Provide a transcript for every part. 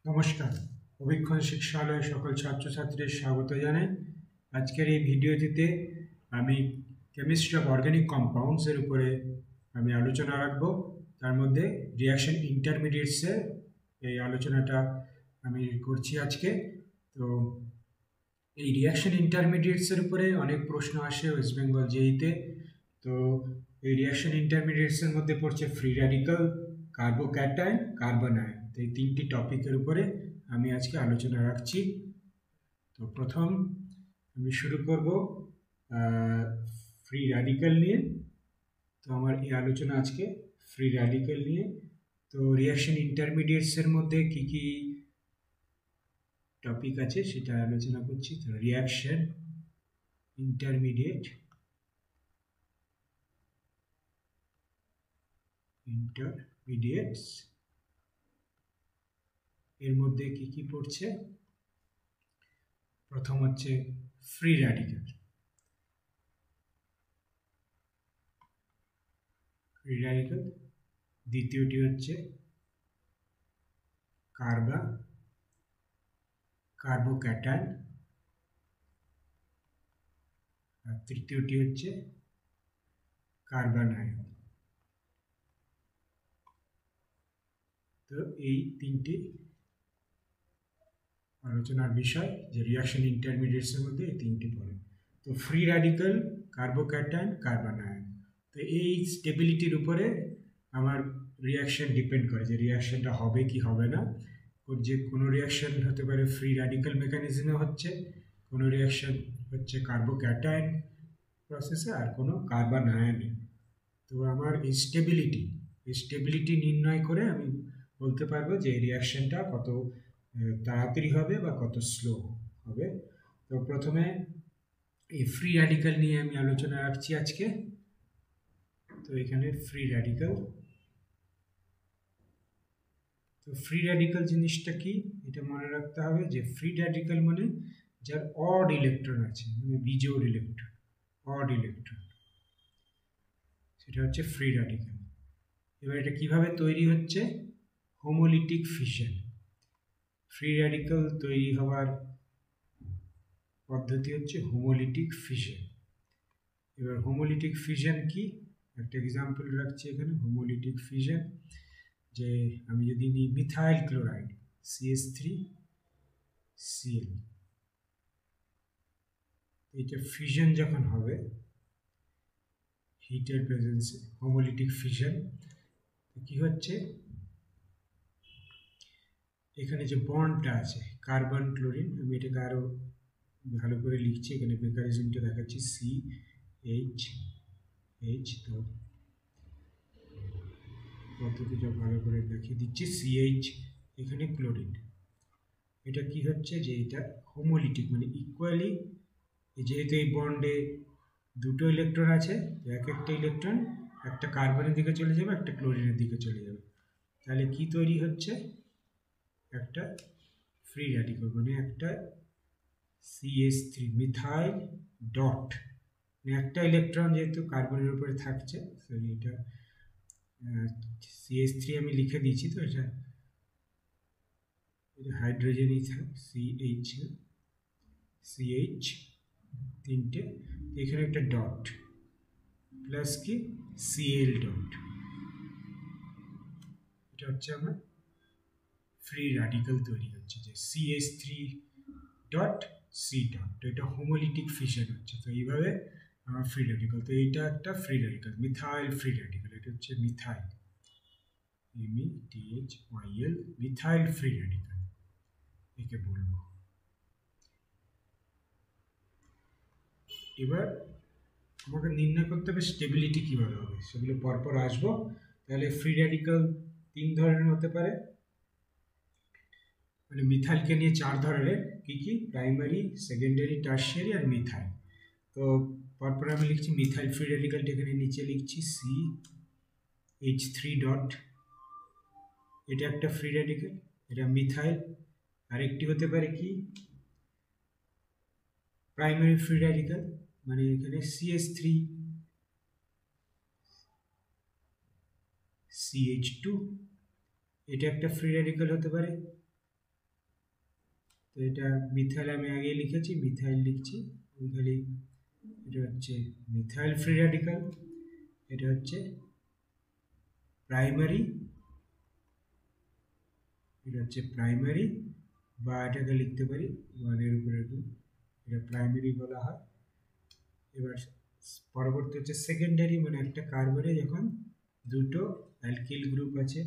নমস্কার, অভিক্ষণ শিক্ষালয়ে সকল ছাত্রছাত্রীদের স্বাগত জানাই। আজকের এই ভিডিওটিতে আমি কেমিস্ট্রি অফ অর্গানিক কম্পাউন্ডসের উপরে আমি আলোচনা রাখব। তার মধ্যে রিঅ্যাকশন ইন্টারমিডিয়েটসের এই আলোচনাটা আমি করছি আজকে। তো এই রিঅ্যাকশন ইন্টারমিডিয়েটসের উপরে অনেক প্রশ্ন আসে ওয়েস্ট বেঙ্গল জেইতে। তো এই রিঅ্যাকশন ইন্টারমিডিয়েটসের মধ্যে পড়ছে free radical, carbocation, carbon ion. তো এই তিনটি টপিকের উপরে আমি আজকে আলোচনা রাখছি। তো প্রথম আমি শুরু করব ফ্রি র্যাডিক্যাল নিয়ে। তো আমার এই আলোচনা আজকে ফ্রি র্যাডিক্যাল নিয়ে। তো রিঅ্যাকশন ইন্টারমিডিয়েটসের মধ্যে কি কি টপিক আছে সেটা আলোচনা করছি। তো রিঅ্যাকশন ইন্টারমিডিয়েটস এর মধ্যে কি কি পড়ছে? প্রথম হচ্ছে ফ্রি র্যাডিক্যাল। দ্বিতীয়টি হচ্ছে কার্বোক্যাটায়ন, আর তৃতীয়টি হচ্ছে কার্বন আয়ন। তো এই তিনটি আলোচনার বিষয় যে রিঅ্যাকশন ইন্টারমিডিয়েটসের মধ্যে এই তিনটি পড়ে। তো free radical, carbocation, carbon ion. তো এই স্টেবিলিটির উপরে আমার রিঅ্যাকশন ডিপেন্ড করে যে রিঅ্যাকশনটা হবে কি হবে না। যে কোনো রিঅ্যাকশন হতে পারে ফ্রি র্যাডিক্যাল মেকানিজমে হচ্ছে, কোনো রিঅ্যাকশন হচ্ছে কার্বোক্যাটায়ন প্রসেসে, আর কোনো কার্বন আয়নে। তো আমার এই স্টেবিলিটি নির্ণয় করে আমি বলতে পারবো যে এই রিঅ্যাকশনটা কত তাড়াতাড়ি হবে বা কত স্লো হবে। তো প্রথমে এই ফ্রি র্যাডিক্যাল নিয়ে আমি আলোচনা রাখছি আজকে। তো এখানে ফ্রি র্যাডিক্যাল। তো ফ্রি র্যাডিক্যাল জিনিসটা কি এটা মনে রাখতে হবে যে ফ্রি র্যাডিক্যাল মানে যার অড ইলেকট্রন আছে, মানে বিজোড় ইলেকট্রন, অড ইলেকট্রন, সেটা হচ্ছে ফ্রি র্যাডিক্যাল। এবার এটা কিভাবে তৈরি হচ্ছে? হোমোলিটিক ফিশন। ফ্রি র্যাডিক্যাল তৈরি হওয়ার পদ্ধতি হচ্ছে হোমোলিটিক ফিশন। এবার হোমোলিটিক ফিশন কি, একটা এক্সাম্পল রাখছি এখানে। হোমোলিটিক ফিশন যে আমি যদি নিই মিথাইল ক্লোরাইড CH3Cl, এটা ফিশন যখন হবে হিটের প্রেজেন্সে, হোমোলিটিক ফিশন কি হচ্ছে, এখানে যে বন্ডটা আছে কার্বন ক্লোরিন, আমি এটাকে আরো ভালো করে লিখছি, এখানে মেকানিজমটা দেখাচ্ছি CH, তো পদ্ধতিটা ভালো করে দেখিয়ে দিচ্ছি। CH, এখানে ক্লোরিন, এটা কি হচ্ছে যে এটা হোমোলিটিক মানে ইকুয়ালি, যেহেতু এই বন্ডে দুটো ইলেকট্রন আছে, এক একটা ইলেকট্রন একটা কার্বনের দিকে চলে যাবে, একটা ক্লোরিনের দিকে চলে যাবে। তাহলে কি তৈরি হচ্ছে? একটা ফ্রি র্যাডিক্যাল, মানে একটা CH3 মিথাইল ডট, একটা ইলেকট্রন যেহেতু কার্বনের উপরে থাকছে, এটা CH3 আমি লিখে দিয়েছি। তো এটা হাইড্রোজেনই থাক, CH তিনটে, এখানে একটা ডট প্লাস কি Cl ডট, এটা হচ্ছে আমার ফ্রি র্যাডিক্যাল তৈরি হচ্ছে যে CH3 ডট C ডট। তো এটা হোমোলিটিক ফিশন হচ্ছে। তো এইভাবে আমার ফ্রি র্যাডিক্যাল। তো এইটা একটা free radical, methyl free radical. এটা হচ্ছে methyl, METHYL, methyl free radical একে বলবো। এবার আমাকে নির্ণয় করতে হবে স্টেবিলিটি কীভাবে হবে, সেগুলো পরপর আসবো। তাহলে ফ্রি র্যাডিক্যাল তিন ধরনের হতে পারে, মানে মিথাইলকে নিয়ে চার ধরনের। কি কি? প্রাইমারি, সেকেন্ডারি, টার্সিয়ারি আর মিথাইল। তো পরপর আমি লিখছি মিথাইল ফ্রি র্যাডিক্যালটা এখানে নিচে লিখছি CH3 ডট, এটা একটা ফ্রি র্যাডিক্যাল, এটা মিথাইল। আরেকটি হতে পারে কি প্রাইমারি ফ্রি র্যাডিক্যাল, মানে এখানে CH3CH2, এটা একটা ফ্রি র্যাডিক্যাল হতে পারে। তো এটা মিথাইল আমি আগে লিখেছি, মিথাইল লিখছি খালি। এটা হচ্ছে মিথাইল ফ্রি র্যাডিক্যাল, এটা হচ্ছে প্রাইমারি, এটা হচ্ছে প্রাইমারি, বা এটাকে লিখতে পারি ওয়ানের উপরে এটা প্রাইমারি বলা হয়। এবার পরবর্তী হচ্ছে সেকেন্ডারি, মানে একটা কার্বনে যখন দুটো অ্যালকিল গ্রুপ আছে,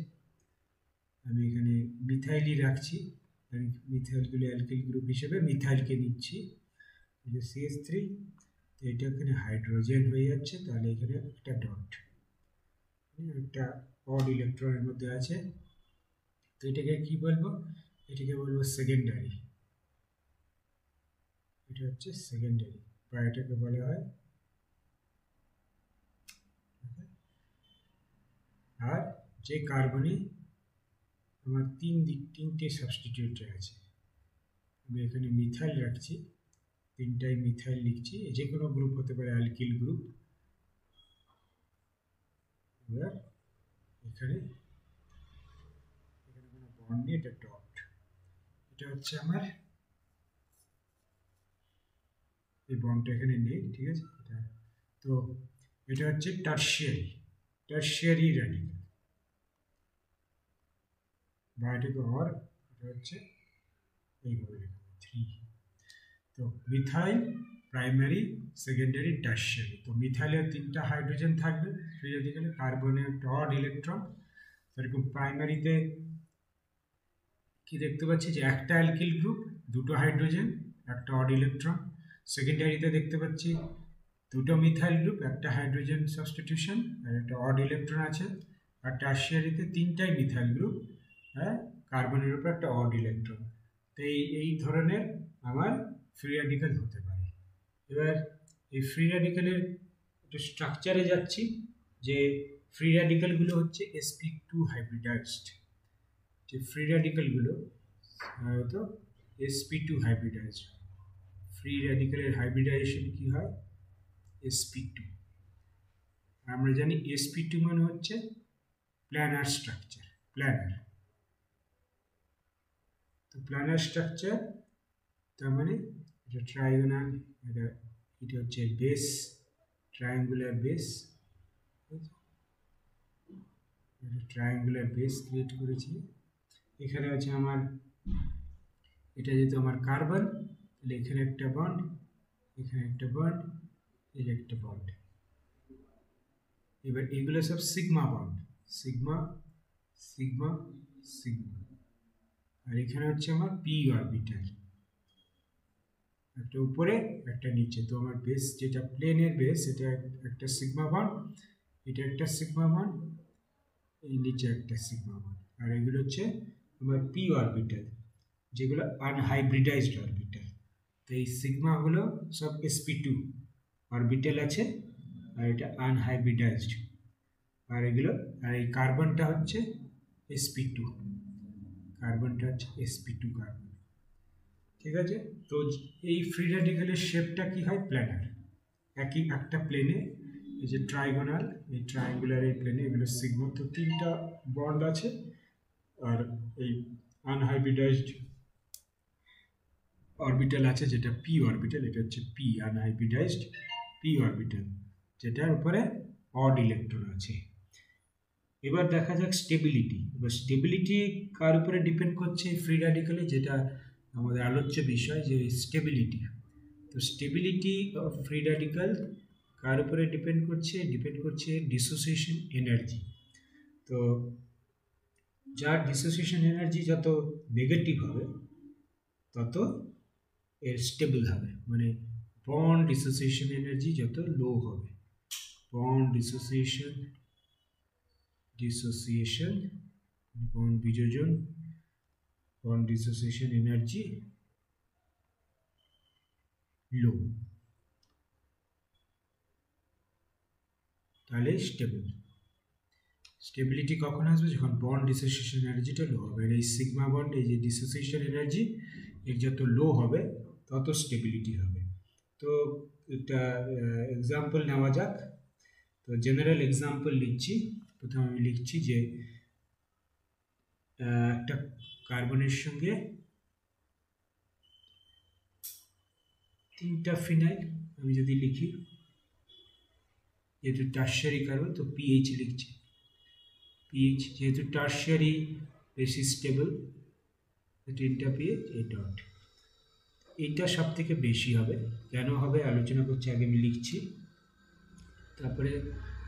আমি এখানে মিথাইলই রাখছি, মিথাইলগুলো অ্যালকিল গ্রুপ হিসেবে মিথাইলকে নিচ্ছি, এটা CH3, তো এটা এখানে হাইড্রোজেন হয়ে যাচ্ছে, তাহলে এখানে একটা ডট, একটা অড ইলেকট্রনের মধ্যে আছে, তো এটাকে কি বলবো, এটাকে বলবো সেকেন্ডারি, এটা হচ্ছে সেকেন্ডারি, বা এটাকে বলা হয়। আর যে কার্বনে আমার তিনটে সাবস্টিটিউট আছে, আমি এখানে মিথাইল রাখছি, তিনটাই মিথাইল লিখছি, যে কোনো গ্রুপ হতে পারে অ্যালকিল গ্রুপ। এবার এখানে কোনো বন্ড নেই, এটা ডট, এটা হচ্ছে আমার এই বন্ডটা এখানে নেই, ঠিক আছে। তো এটা হচ্ছে টারশিয়ারি র্যাডিক্যাল, বা এটাকে এটা হচ্ছে এইভাবে লিখব 3। তো মিথাইল প্রাইমারি, সেকেন্ডারি, টারশিয়ারি। তো মিথাইলের 3টা হাইড্রোজেন থাকবে ফ্রি র্যাডিক্যালে, কার্বনের একটা অড ইলেকট্রন। সেরকম প্রাইমারিতে কি দেখতে পাচ্ছি যে একটা অ্যালকিল গ্রুপ, দুটো হাইড্রোজেন, একটা অড ইলেকট্রন। সেকেন্ডারিতে দেখতে পাচ্ছি দুটো মিথাইল গ্রুপ, একটা হাইড্রোজেন সাবস্টিটিউশন আর একটা অড ইলেকট্রন আছে। আর টারশিয়ারিতে 3টাই মিথাইল গ্রুপ, হ্যাঁ, কার্বনের উপর একটা অড ইলেকট্রন। তো এই ধরনের আমার ফ্রি র্যাডিক্যাল হতে পারে। এবার এই ফ্রি র্যাডিক্যালের একটু স্ট্রাকচারে যাচ্ছি, যে ফ্রি র্যাডিক্যালগুলো হচ্ছে sp2 হাইব্রিডাইজড, যে ফ্রি র্যাডিক্যালগুলো হয়তো sp2 হাইব্রিডাইজড। ফ্রি র্যাডিক্যালের হাইব্রিডাইজেশন কি হয়, sp2। আমরা জানি sp2 মানে হচ্ছে প্ল্যানার স্ট্রাকচার, প্ল্যানার। তো প্ল্যানার স্ট্রাকচার তার মানে এটা ট্রাইগোনাল, এটা হচ্ছে base, triangular base, triangular base create করেছি। এখানে আছে আমার, এটা যেহেতু আমার কার্বন, তাহলে এখানে একটা বন্ড, এখানে একটা বন্ড, এই একটা বন্ড। এবার এগুলো সব sigma bond, sigma sigma sigma. আর এখানে হচ্ছে আমার পি অরবিটাল, একটা উপরে একটা নিচে। তো আমার বেস যেটা প্লেনের বেস, এটা একটা সিগমা বন্ড, এটা একটা সিগমা বন্ড, এই নিচে একটা সিগমা বন্ড। আর এগুলো হচ্ছে আমার পি অরবিটাল, যেগুলো আনহাইব্রিডাইজড অরবিটাল। তো এই সিগমাগুলো সব sp2 অরবিটাল আছে, আর এটা আনহাইব্রিডাইজড। আর এগুলো, আর এই কার্বনটা হচ্ছে sp2, কার্বনটা হচ্ছে sp2 কার্বন, ঠিক আছে। তো এই ফ্রি র্যাডিক্যালের শেপটা কি হয়, প্ল্যানার, একই একটা প্লেনে, এই যে ট্রাইগোনাল, এই ট্রায়াঙ্গুলার এই প্লেনে এগুলো সিগমা। তো 3টা বন্ড আছে, আর এই আনহাইব্রিডাইজড অরবিটাল আছে যেটা পি অরবিটাল, এটা হচ্ছে পি আনহাইব্রিডাইজড পি অরবিটাল, যেটার উপরে অড ইলেকট্রন আছে। এবার দেখা যাক স্টেবিলিটি। এবার স্টেবিলিটি কার উপরে ডিপেন্ড করছে ফ্রি র্যাডিক্যালে, যেটা আমাদের আলোচ্য বিষয়, যে স্টেবিলিটি। তো স্টেবিলিটি অফ ফ্রি র্যাডিক্যাল কার উপরে ডিপেন্ড করছে ডিসোসিয়েশন এনার্জি। তো যার ডিসোসিয়েশন এনার্জি যত নেগেটিভ হবে তত এর স্টেবল হবে, মানে বন্ড ডিসোসিয়েশন এনার্জি যত লো হবে, বন্ড ডিসোসিয়েশন বন্ড বিযোজন, বন্ড ডিসোসিয়েশন এনার্জি লো, তাহলে স্টেবল। স্টেবিলিটি কখন আসবে, যখন বন্ড ডিসোসিয়েশন এনার্জিটা লো হবে। এই সিগমা বন্ড, এই যে ডিসোসিয়েশন এনার্জি এর যত লো হবে তত স্টেবিলিটি হবে। তো একটা এক্সাম্পল নেওয়া যাক। তো জেনারেল এক্সাম্পল লিখছি, প্রথমে আমি লিখছি যে একটা কার্বনের সঙ্গে তিনটা ফিনাইল আমি যদি লিখি, যেহেতু টার্সিয়ারি কার্বন তো পিএইচ লিখছি, পিএইচ যেহেতু টার্সিয়ারি বেশি স্টেবল, তিনটা পিএইচ এই ডট, এইটা সব থেকে বেশি হবে। কেন হবে আলোচনা করছি, আগে আমি লিখছি। তারপরে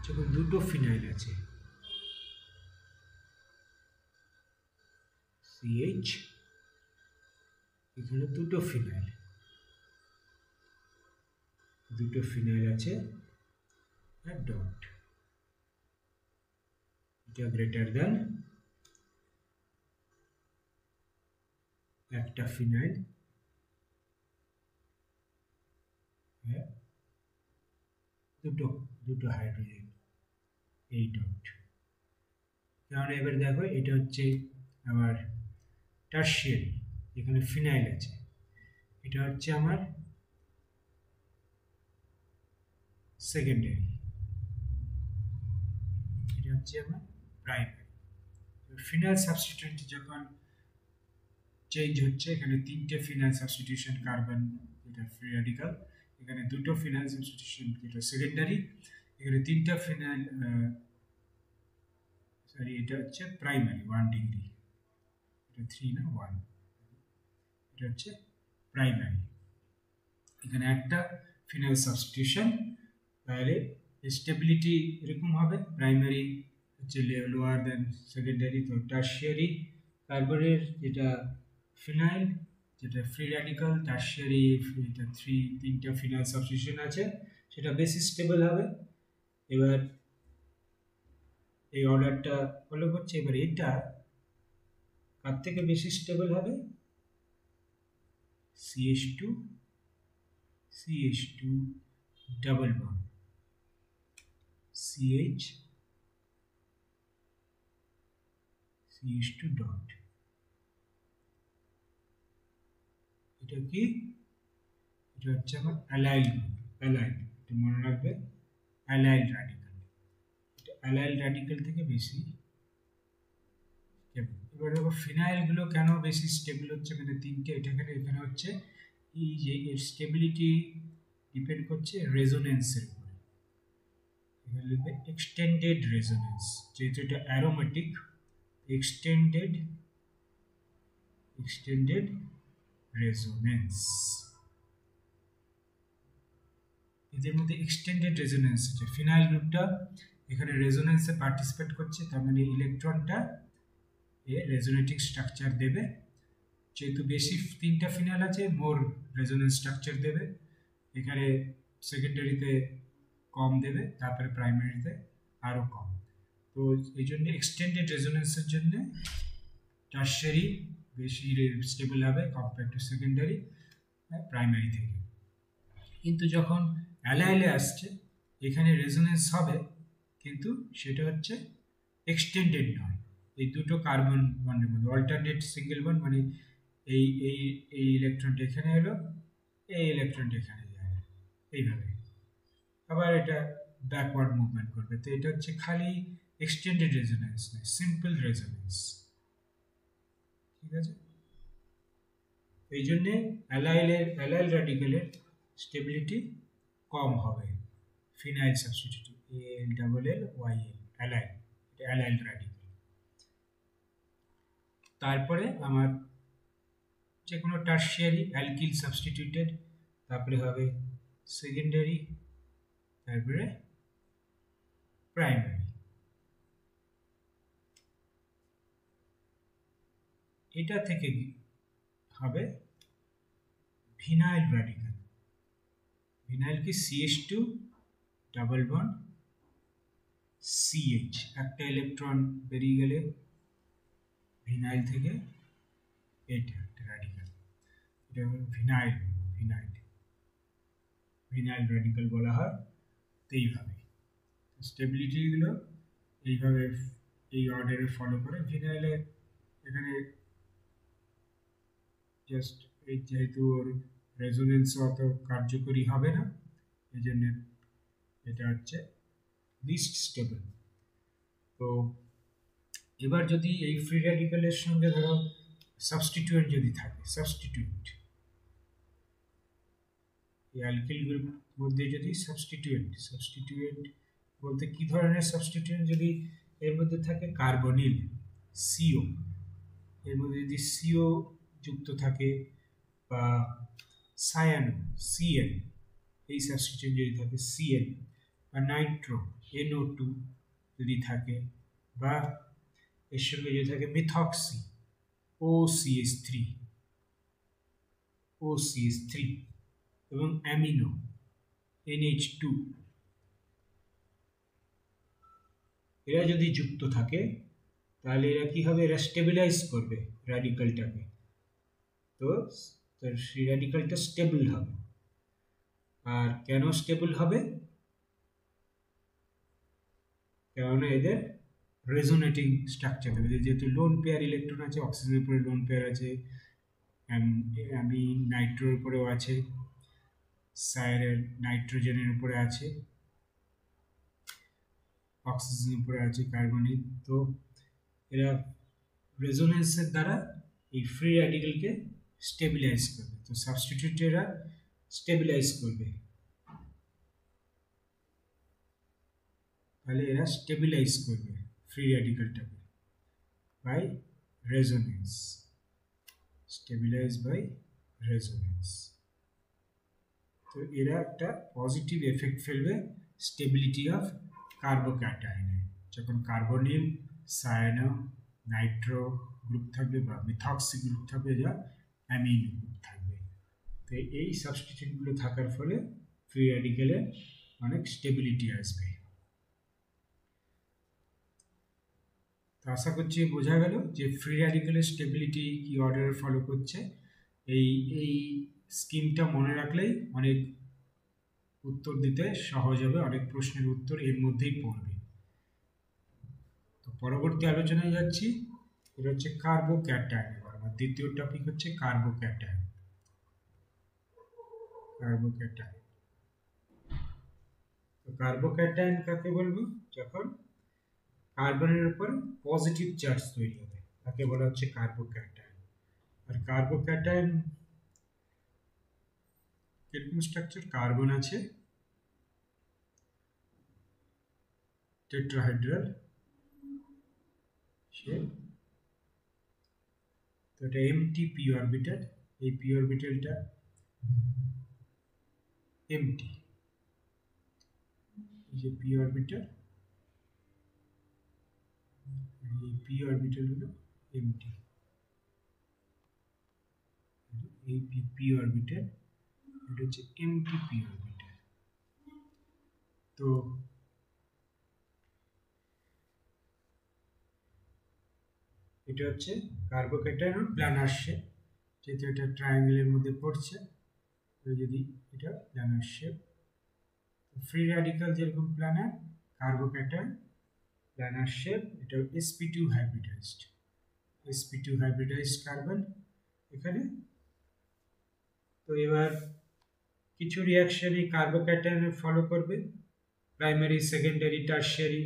যখন দুটো ফিনাইল আছে সিএইচ, এখানে দুটো ফিনাইল আছে আর ডট, এটা গ্রেটার দেন একটা ফিনাইল দুটো হাইড্রোজেন, এই ডট। কারণ এবার দেখো এটা হচ্ছে আমার টার্সিয়ারি, এখানে ফিনাইল আছে, এটা হচ্ছে আমার সেকেন্ডারি, এটা হচ্ছে আমার প্রাইমারি। ফিনাইল সাবস্টিটিউয়েন্ট যখন চেঞ্জ হচ্ছে, এখানে তিনটে ফিনাইল সাবস্টিটিউশন কার্বন যেটা ফ্রি রেডিকাল, এখানে দুটো ফিনাইল সাবস্টিটিউশন যেটা সেকেন্ডারি, এখানে তিনটা ফিনাইল সরি এটা হচ্ছে প্রাইমারি 1 ডিগ্রি, এটা 3 না 1, এটা হচ্ছে প্রাইমারি। এখানে একটা ফিনাইল সাবস্টিটিউশন, তাহলে স্টেবিলিটি এরকম হবে, প্রাইমারি হচ্ছে লোয়ার দেন সেকেন্ডারি, তো টার্সিয়ারি কার্বনের যেটা ফিনাইল যেটা ফ্রি র্যাডিক্যাল, টার্সিয়ারি এটা তিনটা ফিনাইল সাবস্টিটিউশন আছে, সেটা বেশি স্টেবল হবে। এবার এই অর্ডারটা ফলো করছে, এবার এটা কার থেকে বেশি স্টেবল হবে, CH2 double bond CH2 dot, এটা কি, এটা হচ্ছে আমার অ্যালাইল গ্রুপ, অ্যালাইল, এটা মনে রাখবে, অ্যালাইল র্যাডিক্যাল, এটা অ্যালাইল র্যাডিক্যাল থেকে বেশি স্টেবল। এবার দেখো ফিনাইলগুলো কেন বেশি স্টেবল হচ্ছে, মানে তিনটে, এখানে হচ্ছে এই যে এর স্টেবিলিটি ডিপেন্ড করছে রেজোনেন্সের উপরে। এখানে লিখবে এক্সটেন্ডেড রেজোনেন্স, যেহেতু এটা অ্যারোমেটিক, এক্সটেন্ডেড রেজোনেন্স, এদের মধ্যে এক্সটেন্ডেড রেজোনেন্স আছে। ফিনাইল গ্রুপটা এখানে রেজোনেন্সে পার্টিসিপেট করছে, তার মানে ইলেকট্রনটা এ রেজোনেটিং স্ট্রাকচার দেবে, যেহেতু বেশি তিনটা ফিনাইল আছে মোর রেজোনেন্স স্ট্রাকচার দেবে, এখানে সেকেন্ডারিতে কম দেবে, তারপরে প্রাইমারিতে আরও কম। তো এই জন্য এক্সটেন্ডেড রেজোনেন্সের জন্য টার্সিয়ারি বেশি স্টেবল হবে কম্পেয়ার টু সেকেন্ডারি প্রাইমারি থেকে। কিন্তু যখন অ্যালাইলে আসছে, এখানে রেজোনেন্স হবে, কিন্তু সেটা হচ্ছে এক্সটেন্ডেড নয়। এই দুটো কার্বন বন্ডের মধ্যে অল্টারনেট সিঙ্গেল বন্ড, মানে এই এই এই ইলেকট্রনটা এখানে এলো, এই ইলেকট্রনটা এখানে যাবে, এইভাবে। আবার এটা ব্যাকওয়ার্ড মুভমেন্ট করবে। তো এটা হচ্ছে খালি এক্সটেন্ডেড রেজোনেন্স নয়, সিম্পল রেজোনেন্স, ঠিক আছে। এই জন্যে অ্যালাইল র্যাডিক্যালের স্টেবিলিটি কম হবে, ফিনাইল সাবস্টিটিউট ALLYL অ্যালাইল, এটা অ্যালাইল র্যাডিক্যাল। তারপরে আমার যে কোনো টার্সিয়ারি অ্যালকিল সাবস্টিটিউটেড, তারপরে হবে সেকেন্ডারি, তারপরে প্রাইমারি। এটা থেকে হবে ভিনাইল র্যাডিক্যাল। ভিনাইল কি CH2 ডাবল বন্ড CH, একটা ইলেকট্রন বেরিয়ে গেলে ভিনাইল থেকে, এটা একটা র্যাডিক্যাল, এটা ভিনাইল র্যাডিক্যাল বলা হয়। তো এইভাবে স্টেবিলিটিগুলো এইভাবে এই অর্ডারে ফলো করে। ভিনাইলে এখানে জাস্ট এই যেহেতু ওর রেজোনেন্স অত কার্যকরী হবে না, এই জন্য এটা হচ্ছে লিস্ট স্টেবল। তো এবার যদি এই ফ্রি র্যাডিক্যালের সঙ্গে ধরো সাবস্টিটিউয়েন্ট যদি থাকে, সাবস্টিটিউয়েন্ট এই অ্যালকিল গ্রুপ মধ্যে যদি সাবস্টিটিউয়েন্ট বলতে কি ধরনের সাবস্টিটিউয়েন্ট, যদি এর মধ্যে থাকে কার্বনিল সিও, এর মধ্যে যদি সিও যুক্ত থাকে বা সায়ানো সিএন, এই সাবস্টিটিউয়েন্ট যদি থাকে সিএন, বা নাইট্রো NO2 যদি থাকে, বা এর সঙ্গে যদি থাকে মিথক্সি OCH3 এবং অ্যামিনো NH2, এরা যদি যুক্ত থাকে তাহলে এরা কি হবে, এরা স্টেবিলাইজ করবে র্যাডিক্যালটাকে। তো সেই র্যাডিক্যালটা স্টেবল হবে। আর কেন স্টেবল হবে? কেননা এদের রেজোনেটিং স্ট্রাকচার হবে, যেহেতু লোন পেয়ার ইলেকট্রন আছে, অক্সিজেনের উপরে লোন পেয়ার আছে, আমি নাইট্রোর উপরেও আছে, সায়ারের নাইট্রোজেনের উপরে আছে, অক্সিজেনের উপরে আছে কার্বনিক। তো এরা রেজোনেন্সের দ্বারা এই ফ্রি র্যাডিক্যালকে স্টেবিলাইজ করবে। তো সাবস্টিটিউট এরা স্টেবিলাইজ করবে, তাহলে এরা স্টেবিলাইজ করবে ফ্রি র্যাডিক্যালটাকে by resonance, stabilise by resonance. তো এরা একটা পজিটিভ এফেক্ট ফেলবে স্টেবিলিটি অফ কার্বোক্যাটায়নে। যখন কার্বনিল, সায়ানো, নাইট্রো গ্রুপ থাকবে বা মিথক্সি গ্রুপ থাকবে, যা অ্যামিনো গ্রুপ থাকবে। তো এই সাবস্টিটিউটগুলো থাকার ফলে ফ্রি র্যাডিক্যালে অনেক স্টেবিলিটি আসবে। তো আশা করছি বোঝা গেল যে ফ্রি র্যাডিক্যালের স্টেবিলিটি কি অর্ডারে ফলো করছে। এই এই স্কিমটা মনে রাখলেই অনেক উত্তর দিতে সহজ হবে, অনেক প্রশ্নের উত্তর এর মধ্যেই পড়বে। তো পরবর্তী আলোচনায় যাচ্ছি, এটা হচ্ছে কার্বোক্যাটায়ন। আমার দ্বিতীয় টপিক হচ্ছে কার্বোক্যাটায়ন। তো কার্বোক্যাটায়ন কাকে বলবো? যখন কার্বনের উপর পজিটিভ চার্জ তৈরি হবে তাকে বলা হচ্ছে কার্বোক্যাটায়ন। আর কার্বোক্যাটায়ন কিরকম স্ট্রাকচার? কার্বন আছে, টেট্রাহাইড্রাল শেপ, তো এটা এমটি পি অরবিটাল, এই পি অরবিটালটা এমটি, এই যে পি অরবিটাল, এই পি অরবিটাল হলো এমটি, এই পি অরবিটাল এটা হচ্ছে এমটি পি অরবিটাল। তো এটা হচ্ছে কার্বোক্যাটায়ন প্ল্যানার শেপ, যেহেতু এটা ট্রায়াঙ্গেলের মধ্যে পড়ছে, তো যদি এটা প্ল্যানার শেপ, ফ্রি র্যাডিক্যাল যেরকম প্ল্যানার, কার্বোক্যাটায়ন প্ল্যানার শেপ, এটা sp2 হাইব্রিডাইজড কার্বন এখানে। তো এবার কিছু রিয়াকশন এই কার্বোক্যাটায়নে ফলো করবে, প্রাইমারি, সেকেন্ডারি, টারশিয়ারি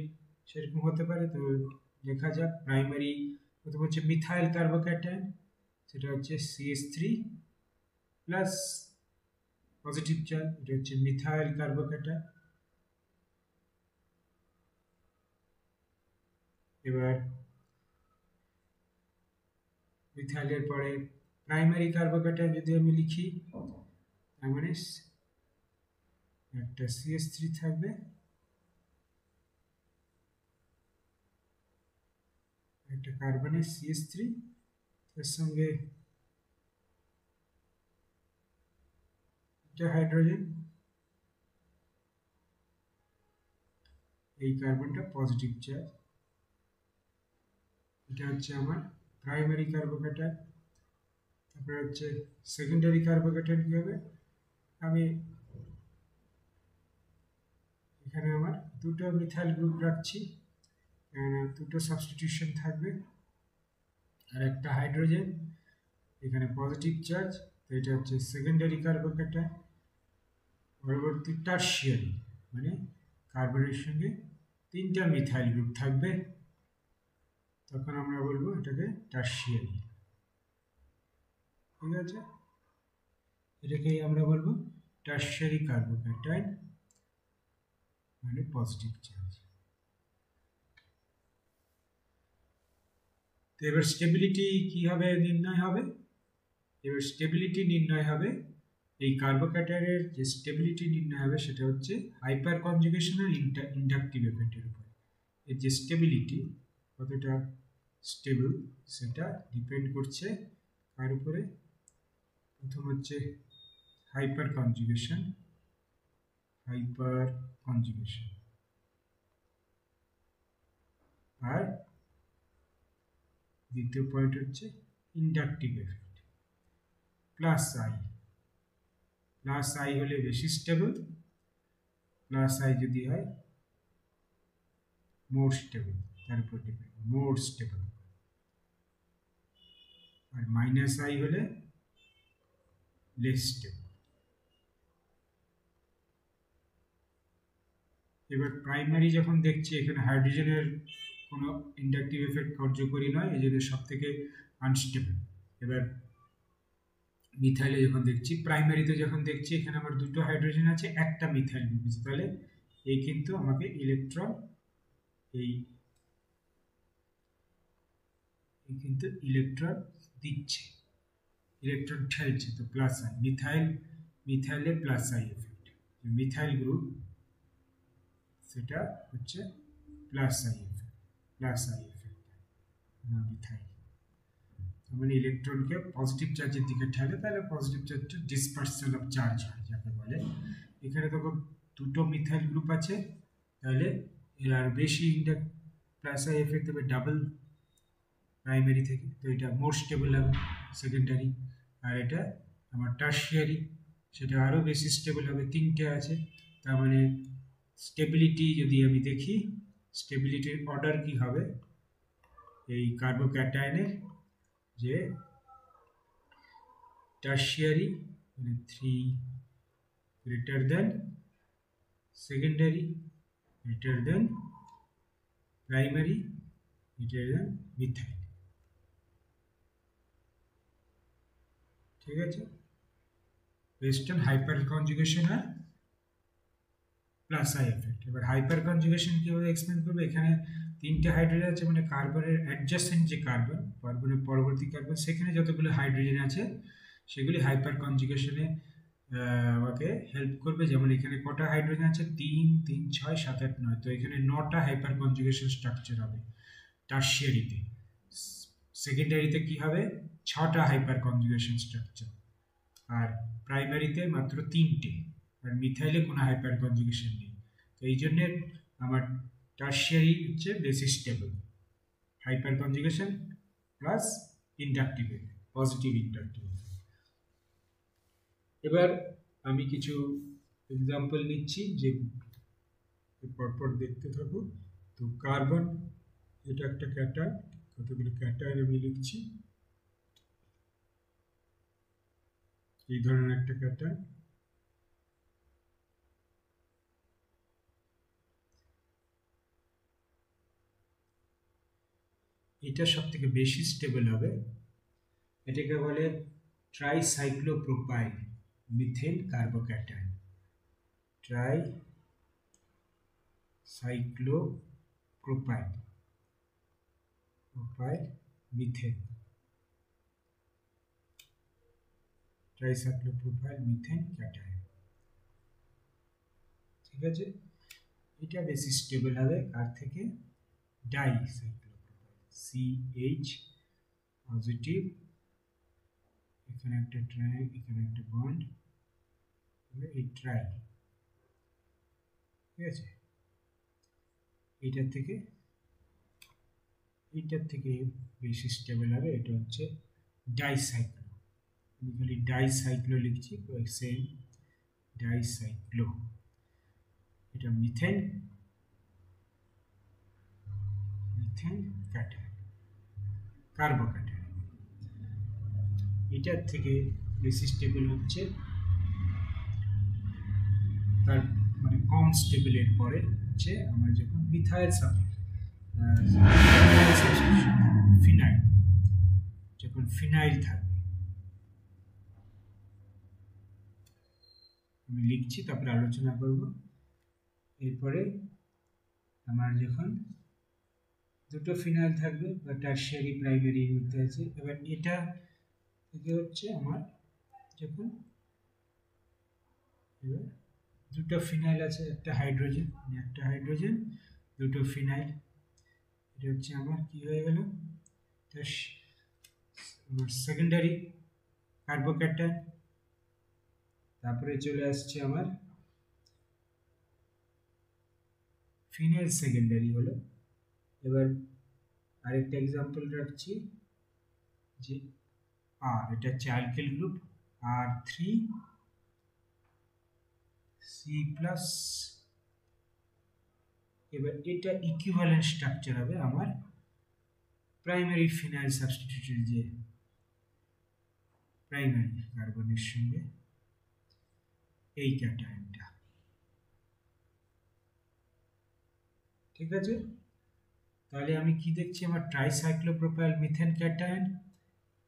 সেরকম হতে পারে। তো লেখা যাক, প্রাইমারি প্রথম হচ্ছে মিথাইল কার্বোক্যাটায়ন, সেটা হচ্ছে CH3 প্লাস পজিটিভ চার্জ, এটা হচ্ছে মিথাইল কার্বোক্যাটায়ন। এবার মিথাইলের পরে প্রাইমারি কার্বোক্যাটায়ন যদি আমি লিখি, তার মানে একটা CH3 থাকবে, একটা কার্বনের CH3, তার সঙ্গে একটা হাইড্রোজেন, এই কার্বনটা পজিটিভ চার্জ। এটা হচ্ছে আমার প্রাইমারি কার্বোক্যাটায়ন। তারপরে হচ্ছে সেকেন্ডারি কার্বোক্যাটায়ন কি হবে, আমি এখানে আমার দুটো মিথাইল গ্রুপ রাখছি, দুটো সাবস্টিটিউশন থাকবে, আর একটা হাইড্রোজেন, এখানে পজিটিভ চার্জ, তো এটা হচ্ছে সেকেন্ডারি কার্বোক্যাটায়ন। পরবর্তী টারশিয়ারি, মানে কার্বনের সঙ্গে তিনটা মিথাইল গ্রুপ থাকবে, তখন আমরা বলবো এটাকে টারশিয়ারি। ঠিক আছে, এটাকেই আমরা বলবো টারশিয়ারি কার্বোক্যাটায়ন মানে পজিটিভ চার্জ। তো এবার স্টেবিলিটি কিভাবে নির্ণয় হবে? এবার স্টেবিলিটি নির্ণয় হবে, এই কার্বোক্যাটায়নের যে স্টেবিলিটি নির্ণয় হবে সেটা হচ্ছে হাইপার কনজুগেশন আর ইন্ডাকটিভ এফেক্টের উপর। এর যে স্টেবিলিটি কতটা স্টেবল সেটা ডিপেন্ড করছে কার উপরে? প্রথম হচ্ছে হাইপার কনজুগেশন আর দ্বিতীয় পয়েন্ট হচ্ছে ইন্ডাকটিভ এফেক্ট। প্লাস আই হলে বেশি স্টেবল, প্লাস আই যদি হয় মোর স্টেবল, তার উপর ডিপেন্ড, মোর স্টেবল। আর মাইনাস আই হলে লেস স্টেবল। এবার প্রাইমারি যখন দেখছি এখানে হাইড্রোজেনের কোনো ইন্ডাকটিভ এফেক্ট কার্যকরী নয়, এই জন্য সব থেকে আনস্টেবল। এবার মিথাইলে যখন দেখছি, প্রাইমারিতে যখন দেখছি এখানে আমার দুটো হাইড্রোজেন আছে, একটা মিথাইল গ্রুপ আছে, তাহলে এই কিন্তু আমাকে ইলেকট্রন কিন্তু ইলেকট্রন দিচ্ছে, ইলেকট্রন ঠেলছে। তো প্লাস আই, মিথাইলে plus I effect, methyl group সেটা হচ্ছে প্লাস আই এফেক্ট মিথাইল। মানে ইলেকট্রনকে পজিটিভ চার্জের দিকে ঠেলে, তাহলে পজিটিভ চার্জটা ডিসপারশন অফ চার্জ হয় যাকে বলে। এখানে তখন দুটো মিথাইল গ্রুপ আছে, তাহলে এর আর বেশি প্লাস আই এফেক্ট দেবে ডাবল প্রাইমারি থেকে, তো এটা মোর স্টেবল হবে সেকেন্ডারি। আর এটা আমার টারশিয়ারি, সেটা আরও বেশি স্টেবল হবে, তিনটে আছে। তার মানে স্টেবিলিটি যদি আমি দেখি, স্টেবিলিটির অর্ডার কি হবে এই কার্বোক্যাটায়নের, যে টারশিয়ারি মানে 3 greater than, secondary greater than, primary greater than methyl. ঠিক আছে, বেসড অন হাইপার কনজুগেশন আর প্লাস আই এফেক্ট। এবার হাইপার কনজুগেশন কীভাবে এক্সপ্লেন করবে? এখানে তিনটে হাইড্রোজেন আছে, মানে কার্বনের অ্যাডজাসেন্ট যে কার্বনের পরবর্তী কার্বন, সেখানে যতগুলো হাইড্রোজেন আছে সেগুলি হাইপার কনজুগেশনে আমাকে হেল্প করবে। যেমন এখানে কটা হাইড্রোজেন আছে? 3, 3, 6, 7, 8, 9। তো এখানে 9টা হাইপার কনজুগেশন স্ট্রাকচার হবে টারশিয়ারিতে। সেকেন্ডারিতে কি হবে? 6টা হাইপার কনজুগেশন স্ট্রাকচার। আর প্রাইমারিতে মাত্র 3টে। আর মিথাইলে কোনো হাইপার কনজুগেশন নেই। তো এই জন্য আমার টারশিয়ারি হচ্ছে বেশি stable, hyper conjugation plus inductive, positive inductive. এবার আমি কিছু এক্সাম্পল নিচ্ছি, যে পরপর দেখতে থাকো। তো কার্বন, এটা একটা ক্যাটায়ন, কতগুলো ক্যাটায়ন আমি লিখছি। এই ধরনের একটা ক্যাটায়ন, এটা সব থেকে বেশি স্টেবল হবে। এটাকে বলে tricyclopropyl methane carbocation, tricyclopropyl methane, tricyclopropyl methane cation. ঠিক আছে, এটা বেশি স্টেবল হবে কার থেকে? ডাইসাইক্লোপ্রোপাইল, CH পজিটিভ, এখানে একটা ট্রাই, এখানে একটা বন্ড, এই ট্রাই। ঠিক আছে, এইটার থেকে বেশি স্টেবল হবে। এটা হচ্ছে ডাইসাইক্লো, আমি খালি ডাইসাইক্লো লিখছি, সেম ডাইসাইক্লো। এটা মিথেন ক্যাটায়ন, কার্বোক্যাটায়ন। এটার থেকে বেশি স্টেবল হচ্ছে, তার মানে কম স্টেবলের পরে হচ্ছে আমরা যখন মিথাইল ফিনাইল, যখন ফিনাইল থাকবে, আমি লিখছি, তারপরে আলোচনা করব। এরপরে আমার যখন দুটো ফিনাইল থাকবে বা টারশিয়ারি প্রাইমারির মধ্যে আছে, এবার এটা থেকে হচ্ছে আমার যখন এবার দুটো ফিনাইল আছে, একটা হাইড্রোজেন দুটো ফিনাইল, এটা হচ্ছে আমার কি হয়ে গেল, আমার সেকেন্ডারি কার্বোক্যাটায়ন। তারপরে চলে আসছে আমার ফিনাইল সেকেন্ডারি হলো। এবার আরেকটা এক্সাম্পল রাখছি যে এটা হচ্ছে অ্যালকিল গ্রুপ R3C+। এবার এটা ইকুইভ্যালেন্ট স্ট্রাকচার হবে আমার প্রাইমারি ফিনাইল সাবস্টিটিউটের যে প্রাইমারি কার্বনের সঙ্গে এই ক্যাটায়নটা। ঠিক আছে, তাহলে আমি কি দেখছি, আমার ট্রাইসাইক্লোপ্রোপাইল মিথেন ক্যাটায়ন,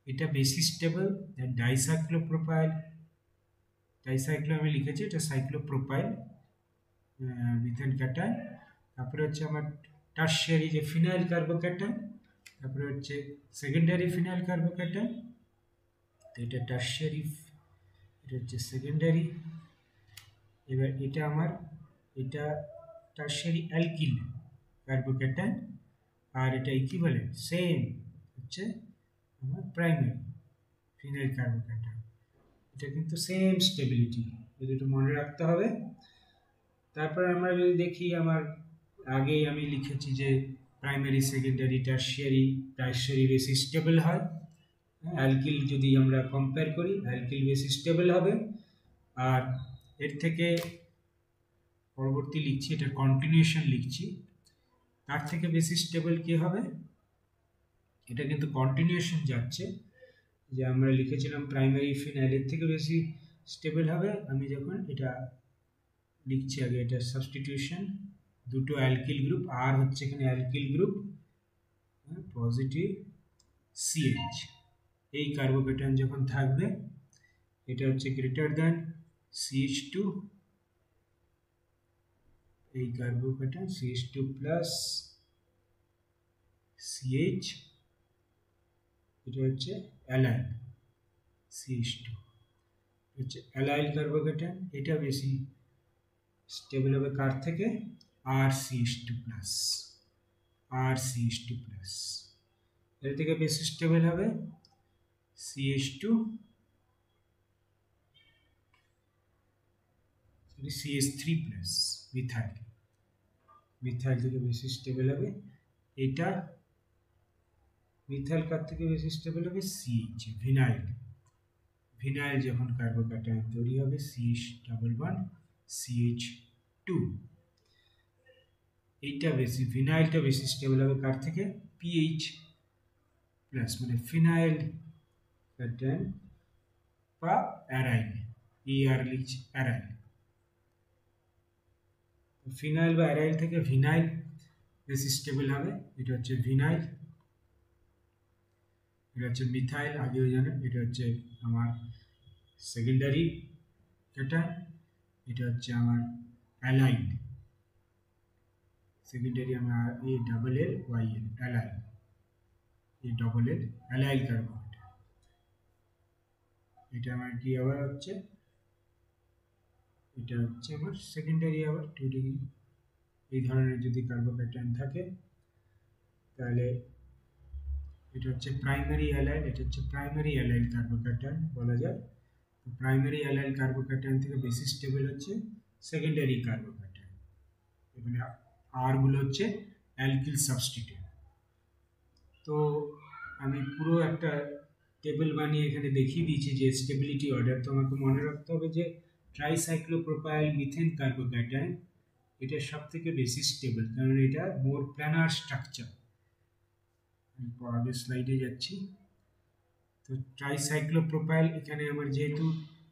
এটা বেশি স্টেবল দেন ডাইসাইক্লোপ্রোপাইল। ডাইসাইক্লো আমি লিখেছি, এটা সাইক্লোপ্রোপাইল মিথেন ক্যাটায়ন। তারপরে হচ্ছে আমার টারশিয়ারি যে ফিনাইল কার্বোক্যাটায়ন, তারপরে হচ্ছে সেকেন্ডারি ফিনাইল কার্বোক্যাটায়ন। তো এটা টারশিয়ারি, এটা হচ্ছে সেকেন্ডারি। এবার এটা আমার এটা টারশিয়ারি অ্যালকিল কার্বোক্যাটায়ন, আর এটা ইকুইভ্যালেন্ট সেম হচ্ছে আমার প্রাইমারি ফিনাইল কার্বোক্যাটায়ন। এটা কিন্তু সেম স্টেবিলিটি, এটা একটু মনে রাখতে হবে। তারপর আমরা যদি দেখি, আমার আগেই আমি লিখেছি যে প্রাইমারি সেকেন্ডারি টারশিয়ারি বেশি স্টেবল হয়। অ্যালকিল যদি আমরা কম্পেয়ার করি, অ্যালকিল বেশি স্টেবল হবে। আর এর থেকে পরবর্তী লিখছি, এটা কন্টিনিউশন লিখছি, তার থেকে বেশি স্টেবল কি হবে, এটা কিন্তু কন্টিনিউশন যাচ্ছে, যে আমরা লিখেছিলাম প্রাইমারি ফিনাইলের থেকে বেশি স্টেবল হবে। আমি যখন এটা লিখছি, আগে এটা সাবস্টিটিউশন, দুটো অ্যালকিল গ্রুপ, আর হচ্ছে এখানে অ্যালকিল গ্রুপ পজিটিভ CH, এই কার্বোক্যাটায়ন যখন থাকবে, এটা হচ্ছে গ্রেটার দ্যান CH2, এই কার্বোক্যাটায়ন CH2 প্লাস CH, এটা হচ্ছে অ্যালাইল CH2, হচ্ছে অ্যালাইল কার্বোক্যাটায়ন। এটা বেশি স্টেবল হবে কার থেকে, RCH2 প্লাস, RCH2 প্লাস। এর থেকে বেশি স্টেবল হবে CH2 CH3 প্লাস, মিথাইল থেকে বেশি স্টেবল হবে এটা। মিথাইল কার থেকে বেশি স্টেবল হবে, CH ভিনাইল যখন কার্বোক্যাটায়ন তৈরি হবে CH+CH2, এইটা বেশি, ভিনাইলটা বেশি স্টেবল হবে কার থেকে, PH প্লাস, মানে ফিনাইল ক্যাটায়ন বা অ্যারাইল, ER লিখছি অ্যারাইল। ফিনাইল বা অ্যারাইল থেকে ভিনাইল বেশি স্টেবল হবে, এটা হচ্ছে ভিনাইল। এটা হচ্ছে মিথাইল, আগেও জানেন, এটা হচ্ছে আমার সেকেন্ডারি ক্যাটায়ন, এটা হচ্ছে আমার অ্যালাইল সেকেন্ডারি, আমার ALLYL allyl, ALL allyl carbocation. এটা আমার কি আবার হচ্ছে, এটা হচ্ছে আমার সেকেন্ডারি আবার 2 ডিগ্রি। এই ধরনের যদি কার্বোক্যাটায়ন থাকে, তাহলে এটা হচ্ছে প্রাইমারি অ্যালাইল, এটা হচ্ছে প্রাইমারি অ্যালাইল কার্বোক্যাটায়ন বলা যায়। তো প্রাইমারি অ্যালাইল কার্বোক্যাটায়ন থেকে বেশি স্টেবল হচ্ছে সেকেন্ডারি কার্বোক্যাটায়ন। এখানে আর গুলো হচ্ছে অ্যালকিল সাবস্টিটিউট। তো আমি পুরো একটা টেবিল বানিয়ে এখানে দেখিয়ে দিয়েছি যে স্টেবিলিটি অর্ডার। তো আমাকে মনে রাখতে হবে যে ট্রাইসাইক্লোপ্রোপাইল মিথেন কার্বোক্যাটায়ন এটা সব থেকে বেশি স্টেবল, কারণ এটা মোর প্ল্যানার স্ট্রাকচার। আগের স্লাইডে যাচ্ছি। তো ট্রাইসাইক্লোপ্রোপাইল, এখানে আমার যেহেতু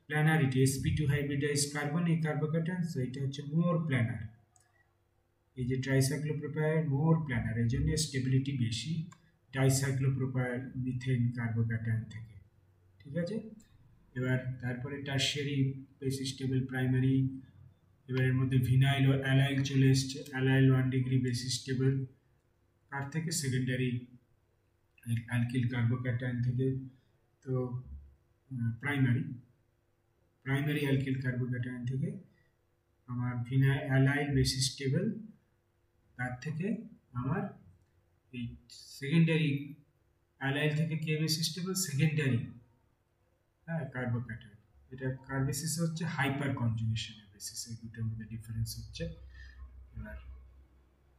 প্ল্যানারিটি sp2 হাইব্রিডাইজ কার্বন, এই কার্বোক্যাটায়ন, তো এটা হচ্ছে মোর প্ল্যানার। এই যে ট্রাইসাইক্লোপ্রোপাইল মোর প্ল্যানার, এই জন্য স্টেবিলিটি বেশি ডাইসাইক্লোপ্রোপাইল মিথেন কার্বোক্যাটায়ন থেকে। ঠিক আছে, এবার তারপরে টারশিয়ারি বেস স্টেবল প্রাইমারি, এবার এর মধ্যে ভিনাইল ও অ্যালাইল চলে এসছে, অ্যালাইল 1 ডিগ্রি বেস স্টেবল, তার থেকে সেকেন্ডারি অ্যালকিল কার্বোক্যাটায়ন থেকে, তো প্রাইমারি প্রাইমারি অ্যালকিল কার্বোক্যাটায়ন থেকে আমার অ্যালাইল বেস স্টেবল, তার থেকে আমার এই সেকেন্ডারি অ্যালাইল থেকে কে বেস স্টেবল, সেকেন্ডারি কার্বোক্যাটায়ন। এটা কার বেসিস হচ্ছে হাইপার কনজুগেশনের বেসিস, এই দুটোর মধ্যে ডিফারেন্স হচ্ছে। এবার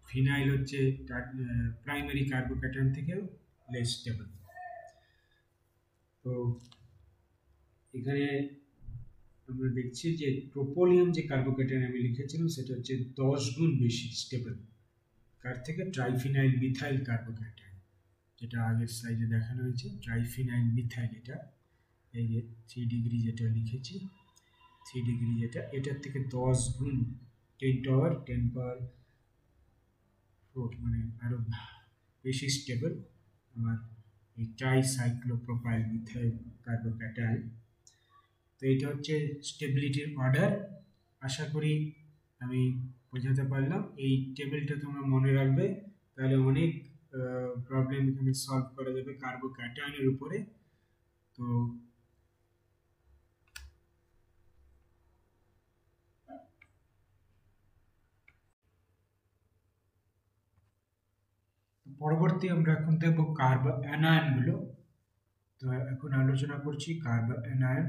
ফিনাইল হচ্ছে প্রাইমারি কার্বোক্যাটায়ন থেকেও লেস স্টেবল। তো এখানে আমরা দেখছি যে ট্রোপোলিয়াম যে কার্বোক্যাটায়ন আমি লিখেছিলাম সেটা হচ্ছে 10 গুণ বেশি স্টেবল কার থেকে, ট্রাইফিনাইল মিথাইল কার্বোক্যাটায়ন, যেটা আগের স্লাইডে দেখানো হয়েছে ট্রাইফিনাইল মিথাইল। এটা এই যে 3 ডিগ্রি যেটা লিখেছি, 3 ডিগ্রি যেটা, এটার থেকে 10 গুণ 10⁻4 মানে আরো বেশি স্টেবল আমার এই ট্রাইসাইক্লোপ্রোপাইল মিথাইল কার্বোক্যাটায়ন। তো এটা হচ্ছে স্টেবিলিটির অর্ডার। আশা করি আমি বোঝাতে পারলাম। এই টেবিলটা তোমরা মনে রাখবে, তাহলে অনেক প্রবলেম এখানে সলভ করা যাবে কার্বোক্যাটায়নের উপরে। তো পরবর্তী আমরা এখন দেখব কার্বো অ্যানায়নগুলো। তো এখন আলোচনা করছি কার্বো অ্যানায়ন।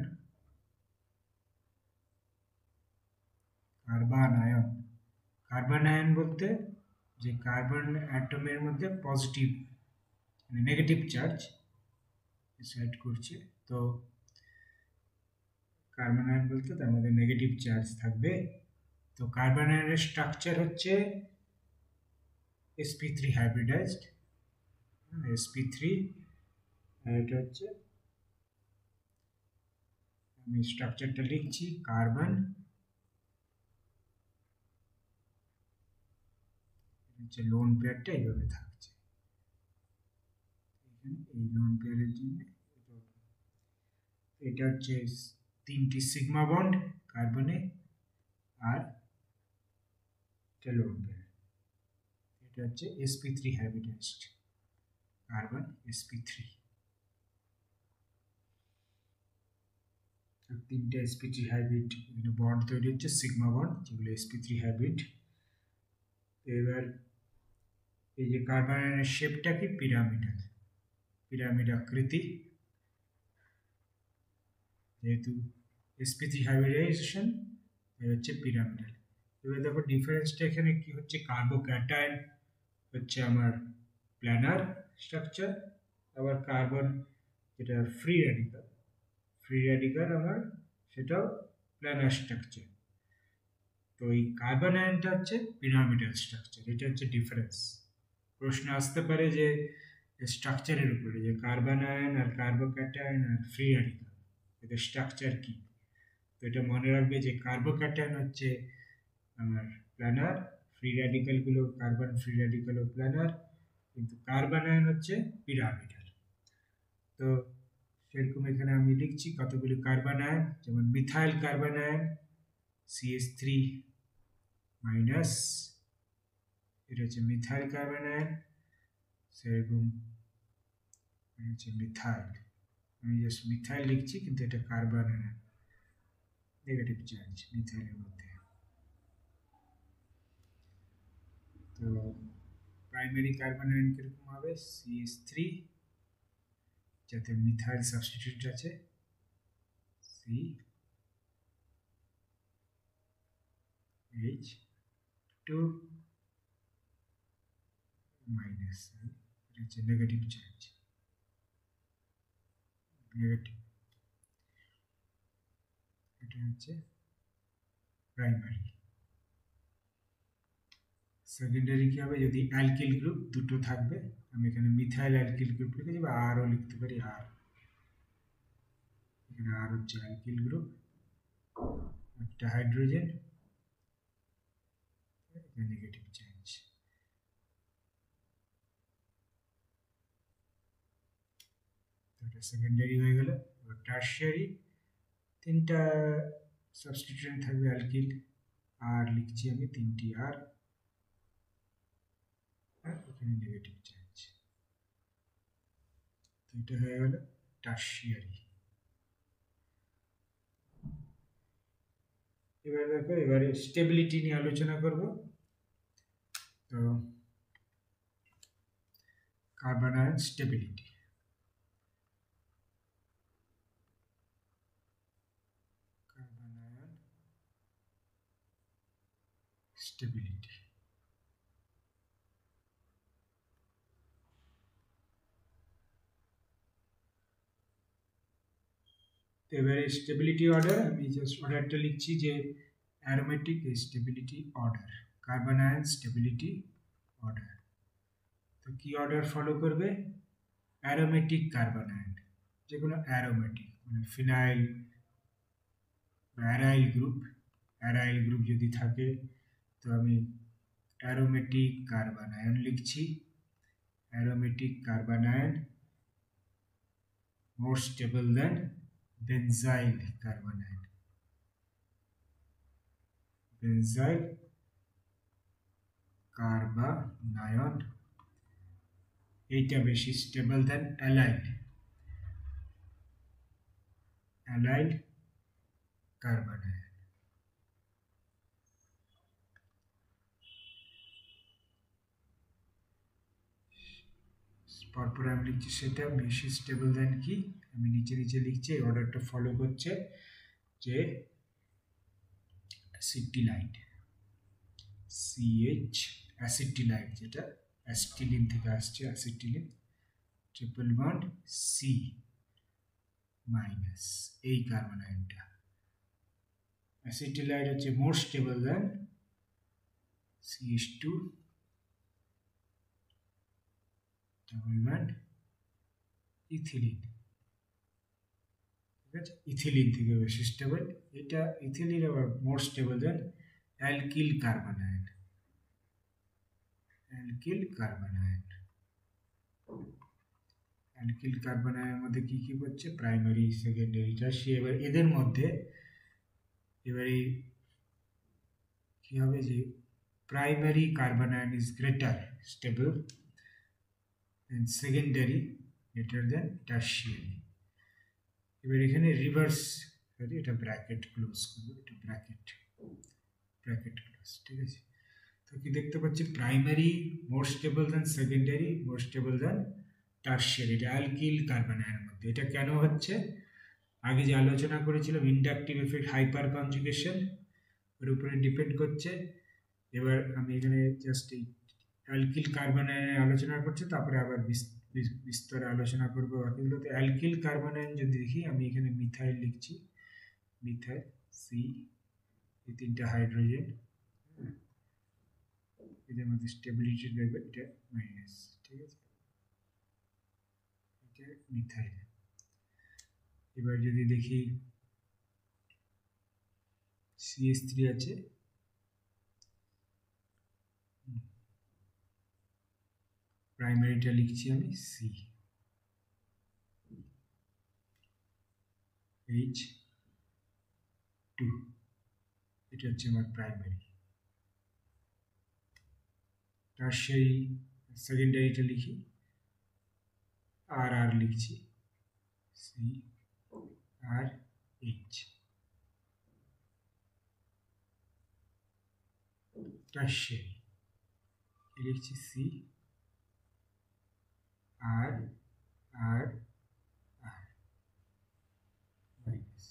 কার্বনায়ন বলতে যে কার্বন অ্যাটমের মধ্যে পজিটিভ মানে নেগেটিভ চার্জ সেট করছে। তো কার্বন আয়ন বলতে তার মধ্যে নেগেটিভ চার্জ থাকবে। তো কার্বন আয়নের স্ট্রাকচার হচ্ছে sp3 হাইব্রিডাইজড, sp3। এটা হচ্ছে, আমি স্ট্রাকচারটা লিখছি, কার্বন হচ্ছে লোন পেয়ারটা এইভাবে থাকছে, এই লোন পেয়ারের জন্য এটা হচ্ছে 3টি সিগমা বন্ড কার্বনে, আর এটা লোন পেয়ার, এটা হচ্ছে sp3 হাইব্রিডাইজড কার্বন sp3। আর 3টে sp3 হাইব্রিড বন্ড তৈরি হচ্ছে সিগমা বন্ড, যেগুলো sp3 হাইব্রিড। এবার এই যে কার্বন আয়নের শেপটা কি, পিরামিডাল, পিরামিড আকৃতি, যেহেতু sp3 হাইব্রিডাইজেশন এর হচ্ছে পিরামিডাল। এবার দেখো ডিফারেন্সটা এখানে কি হচ্ছে, কার্বোক্যাটায়ন হচ্ছে আমার প্ল্যানার স্ট্রাকচার, আবার কার্বন যেটা ফ্রি র্যাডিক্যাল আমার সেটাও প্ল্যানার স্ট্রাকচার। তো এই কার্বন আয়নটা হচ্ছে পিরামিডাল স্ট্রাকচার, এটা হচ্ছে ডিফারেন্স। প্রশ্ন আসতে পারে যে স্ট্রাকচারের উপরে, যে কার্বন আয়ন আর কার্বোক্যাটায়ন আর ফ্রি র্যাডিক্যাল এদের স্ট্রাকচার কি। তো এটা মনে রাখবে যে কার্বোক্যাটায়ন হচ্ছে আমার প্ল্যানার, ফ্রি র্যাডিক্যালগুলো কার্বন ফ্রি র্যাডিক্যালও প্ল্যানার, কিন্তু কার্বন আয়ন হচ্ছে পিরামিডাল। তো সেরকম এখানে আমি লিখছি কতগুলি কার্বন আয়ন, যেমন methyl carbon ion CH3 minus, এটা হচ্ছে মিথাইল কার্বন আয়ন, সেরকম হচ্ছে মিথাইল, আমি জাস্ট মিথাইল লিখছি কিন্তু এটা কার্বন আয়ন, নেগেটিভ চার্জ মিথাইলের মধ্যে। তো প্রাইমারি কার্বন আয়ন কিরকম হবে, CH3 যাতে মিথাইল সাবস্টিটিউট আছে, CH2 মাইনাস, এটা হচ্ছে নেগেটিভ চার্জ, নেগেটিভ, এটা হচ্ছে প্রাইমারি। সেকেন্ডারি কি হবে, যদি অ্যালকিল গ্রুপ দুটো থাকবে, আমি এখানে মিথাইল অ্যালকিল গ্রুপ লিখেছি, বা আরও লিখতে পারি, আর এখানে আর হচ্ছে অ্যালকিল গ্রুপ, একটা হাইড্রোজেন, নেগেটিভ চার্জ। এটা সেকেন্ডারি হয়ে গেল। টারশিয়ারি, তিনটা সাবস্টিটিউয়েন্ট থাকবে অ্যালকিল, আর লিখছি আমি 3টি আর, এখানে নেগেটিভ চার্জ। তো এটা হয়ে গেল টারশিয়ারি। এবার দেখো, এবারে স্টেবিলিটি নিয়ে আলোচনা করব। তো carbon ion stability, carbon ion stability. এবারে স্টেবিলিটি অর্ডার, আমি জাস্ট অর্ডারটা লিখছি যে aromatic stability order, carbon ion stability order. তো কি অর্ডার ফলো করবে? অ্যারোমেটিক কার্বন আয়ন, যে কোনো অ্যারোমেটিক, মানে ফিনাইল বা অ্যারাইল গ্রুপ যদি থাকে, তো আমি অ্যারোমেটিক কার্বন আয়ন লিখছি। Aromatic carbon ion more stable than benzyl carbon ion. Benzyl carbanion এইটা বেশি স্টেবল দেন অ্যালাইল কার্বন আয়ন। পরপর আমি লিখছি সেটা বেশি স্টেবল দেন কি, আমি নিচে নিচে লিখছি, এই অর্ডারটা ফলো করছে যে অ্যাসিটিলাইড, CH অ্যাসিটিলাইড, যেটা অ্যাসিটিলিন থেকে আসছে, acetylene, triple bond C minus, এই কার্বন আয়নটা অ্যাসিটিলাইড হচ্ছে মোর স্টেবল দেন CH2 ডাবল বন্ড ইথিলিন। ঠিক আছে, ইথিলিন থেকে বেশি স্টেবল এটা, ইথিলিন আবার মোর স্টেবল দেন alkyl carbon ion. Alkyl carbon ion, alkyl carbon আয়নের মধ্যে কি কি হচ্ছে? Primary, secondary, tertiary. এবার এদের মধ্যে এবারে কি হবে যে primary carbon ion is greater stable then secondary greater then tertiary. এবার এখানে রিভার্স, এটা ব্র্যাকেট ক্লোজ করবো, এটা ব্র্যাকেট ক্লোজ। ঠিক আছে, তো কি দেখতে পাচ্ছি? প্রাইমারি মোর স্টেবল দেন সেকেন্ডারি, মোর স্টেবল দেন টারশিয়ারি, এটা অ্যালকিল কার্বন আয়নের মধ্যে। এটা কেন হচ্ছে? আগে যে আলোচনা করেছিলাম ইন্ডাকটিভ এফেক্ট, হাইপার কনজুগেশন, ওর উপরে ডিপেন্ড করছে। এবার আমি এখানে জাস্ট এই অ্যালকিল কার্বন আয়নের আলোচনা করছি, তারপরে আবার বিস্তরে আলোচনা করবো বাকিগুলো। তো অ্যালকিল কার্বন আয়ন যদি দেখি, আমি এখানে মিথাইল লিখছি, মিথাইল সি, এই তিনটা হাইড্রোজেন, এদের মধ্যে স্টেবিলিটি দেবে এটা মাইনাস। ঠিক আছে, এটা মিথাইল। এবার যদি দেখি CH3 আছে, প্রাইমারিটা লিখছি আমি সি, H2, এটা হচ্ছে আমার প্রাইমারি। টারশিয়ারি, সেকেন্ডারিটা লিখি আর লিখছি CRH। টারশিয়ারি লিখছি CR মাইনাস।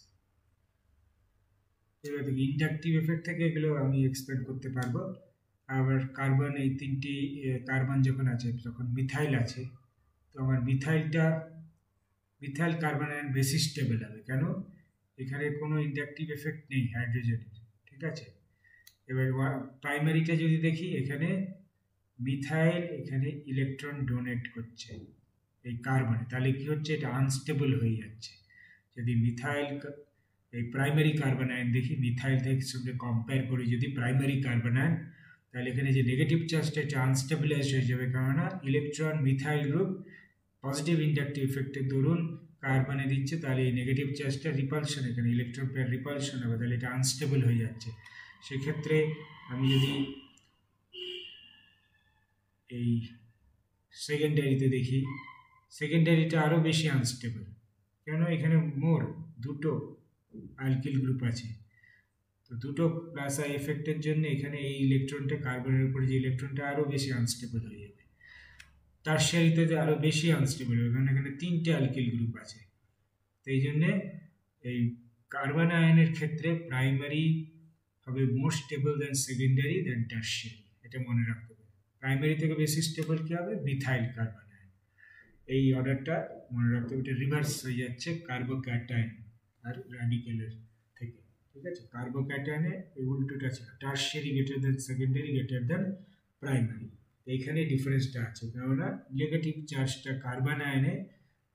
এবার দেখি ইন্ডাকটিভ এফেক্ট থেকে এগুলো আমি এক্সপেক্ট করতে পারবো। আবার কার্বন, এই তিনটি কার্বন যখন আছে, যখন মিথাইল আছে, তো আমার মিথাইল কার্বন আয়ন বেশি স্টেবল হবে। কেন? এখানে কোনো ইন্ডাকটিভ এফেক্ট নেই হাইড্রোজেনের। ঠিক আছে, এবার প্রাইমারিটা যদি দেখি, এখানে মিথাইল এখানে ইলেকট্রন ডোনেট করছে এই কার্বনে, তাহলে কি হচ্ছে? এটা আনস্টেবল হয়ে যাচ্ছে। যদি মিথাইল, এই প্রাইমারি কার্বন আয়ন দেখি, মিথাইল থেকে সঙ্গে কম্পেয়ার করি যদি প্রাইমারি কার্বন আয়ন, তাহলে এখানে যে নেগেটিভ চার্জটা এটা আনস্টেবিলাইজড হয়ে যাবে, কেননা electron methyl group positive inductive ইফেক্টের দরুন কার্বনে দিচ্ছে, তাহলে এই নেগেটিভ চার্জটা রিপালশন, এখানে ইলেকট্রন পেয়ার রিপালশন হবে, তাহলে এটা আনস্টেবল হয়ে যাচ্ছে। সেক্ষেত্রে আমি যদি এই সেকেন্ডারিতে দেখি, সেকেন্ডারিটা আরও বেশি আনস্টেবল, কেন এখানে মোর দুটো অ্যালকিল গ্রুপ আছে, তো দুটো প্লাস আই এফেক্টের জন্য এখানে এই ইলেকট্রনটা কার্বনের উপরে যে ইলেকট্রনটা আরও বেশি আনস্টেবল হয়ে যাবে। টারশিয়ারিতে আরও বেশি আনস্টেবল হবে, কারণ এখানে তিনটে অ্যালকিল গ্রুপ আছে। তো এই জন্যে এই কার্বন আয়নের ক্ষেত্রে প্রাইমারি হবে মোর স্টেবল দেন সেকেন্ডারি দেন টারশিয়ারি, এটা মনে রাখতে হবে। প্রাইমারি থেকে বেশি স্টেবল কী হবে? Methyl carbon ion. এই অর্ডারটা মনে রাখতে হবে, এটা রিভার্স হয়ে যাচ্ছে কার্বোক্যাটায়ন আর র্যাডিক্যালের থেকে, ঠিক আছে? কার্বোক্যাটায়নে এই উল্টোটা ছিল, tertiary greater than secondary greater than primary. এইখানে ডিফারেন্সটা আছে, কেননা নেগেটিভ চার্জটা কার্বন আয়নে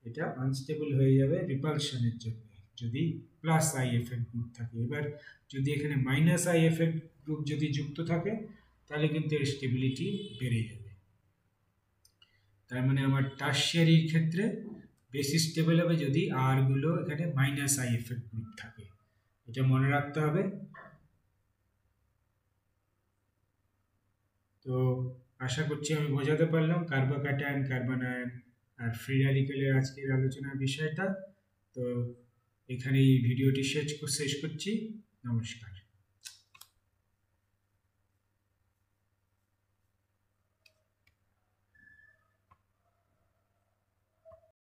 এটা আনস্টেবল হয়ে যাবে রিপালশনের জন্য যদি প্লাস আই এফেক্ট গ্রুপ থাকে। এবার যদি এখানে মাইনাস আই এফেক্ট গ্রুপ যদি যুক্ত থাকে তাহলে কিন্তু এর স্টেবিলিটি বেড়ে যাবে। তার মানে আমার টারশিয়ারির ক্ষেত্রে বেশি স্টেবল হবে যদি আরগুলো এখানে মাইনাস আই এফেক্ট গ্রুপ থাকে, এটা মনে রাখতে হবে। তো আশা করছি আমি বোঝাতে পারলাম কার্বোক্যাটায়ন, কার্বন আয়ন আর ফ্রি র্যাডিক্যালের আজকের আলোচনার বিষয়টা। তো এখানে এই ভিডিওটি শেষ করছি। নমস্কার।